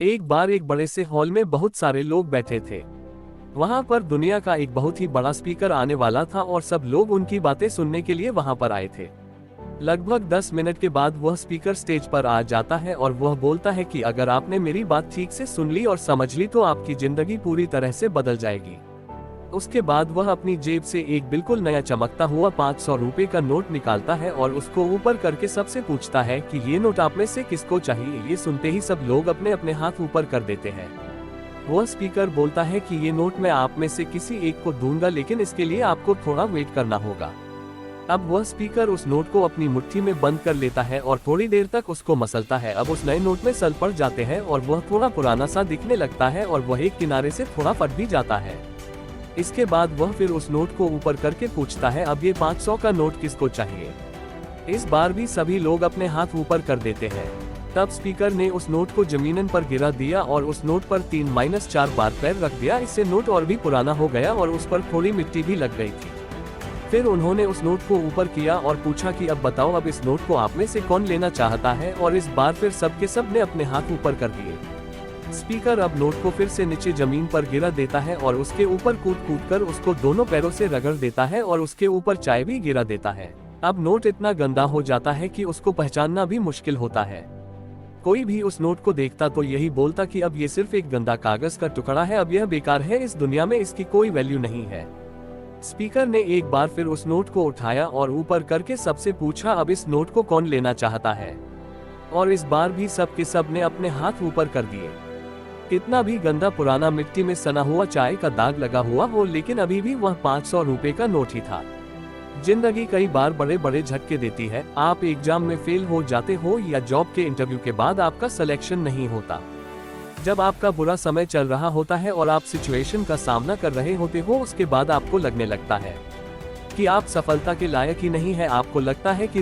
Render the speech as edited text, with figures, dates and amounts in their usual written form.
एक बार एक बड़े से हॉल में बहुत सारे लोग बैठे थे। वहां पर दुनिया का एक बहुत ही बड़ा स्पीकर आने वाला था और सब लोग उनकी बातें सुनने के लिए वहां पर आए थे। लगभग 10 मिनट के बाद वह स्पीकर स्टेज पर आ जाता है और वह बोलता है कि अगर आपने मेरी बात ठीक से सुन ली और समझ ली तो आपकी जिंदगी पूरी तरह से बदल जाएगी। उसके बाद वह अपनी जेब से एक बिल्कुल नया चमकता हुआ 500 रुपए का नोट निकालता है और उसको ऊपर करके सबसे पूछता है कि ये नोट आप में से किसको चाहिए। ये सुनते ही सब लोग अपने अपने हाथ ऊपर कर देते हैं। वह स्पीकर बोलता है कि ये नोट मैं आप में से किसी एक को दूंगा, लेकिन इसके लिए आपको थोड़ा वेट करना होगा। अब वह स्पीकर उस नोट को अपनी मुट्ठी में बंद कर लेता है और थोड़ी देर तक उसको मसलता है। अब उस नए नोट में सल पड़ जाते हैं और वह थोड़ा पुराना सा दिखने लगता है और वह एक किनारे से थोड़ा फट भी जाता है। इसके बाद वह फिर उस नोट को ऊपर करके पूछता है, अब ये 500 का नोट किसको चाहिए। इस बार भी सभी लोग अपने हाथ ऊपर कर देते हैं। तब स्पीकर ने उस नोट को जमीन पर गिरा दिया और उस नोट पर 3-4 बार पैर रख दिया। इससे नोट और भी पुराना हो गया और उस पर थोड़ी मिट्टी भी लग गई थी। फिर उन्होंने उस नोट को ऊपर किया और पूछा कि अब बताओ, अब इस नोट को आप में से कौन लेना चाहता है। और इस बार फिर सबके सब ने अपने हाथ ऊपर कर दिए। स्पीकर अब नोट को फिर से नीचे जमीन पर गिरा देता है और उसके ऊपर कूद कूद कर उसको दोनों पैरों से रगड़ देता है और उसके ऊपर चाय भी गिरा देता है। अब नोट इतना गंदा हो जाता है कि उसको पहचानना भी मुश्किल होता है। कोई भी उस नोट को देखता तो यही बोलता कि अब ये सिर्फ एक गंदा कागज का टुकड़ा है, अब यह बेकार है, इस दुनिया में इसकी कोई वैल्यू नहीं है। स्पीकर ने एक बार फिर उस नोट को उठाया और ऊपर करके सबसे पूछा, अब इस नोट को कौन लेना चाहता है। और इस बार भी सब के सब ने अपने हाथ ऊपर कर दिए। कितना भी गंदा पुराना मिट्टी में सना हुआ चाय का दाग लगा हुआ हो, लेकिन अभी भी वह 500 रुपए का नोट ही था। जिंदगी कई बार बड़े बड़े झटके देती है। आप एग्जाम में फेल हो जाते हो या जॉब के इंटरव्यू के बाद आपका सिलेक्शन नहीं होता। जब आपका बुरा समय चल रहा होता है और आप सिचुएशन का सामना कर रहे होते हो, उसके बाद आपको लगने लगता है कि आप सफलता के लायक ही नहीं है। आपको लगता है कि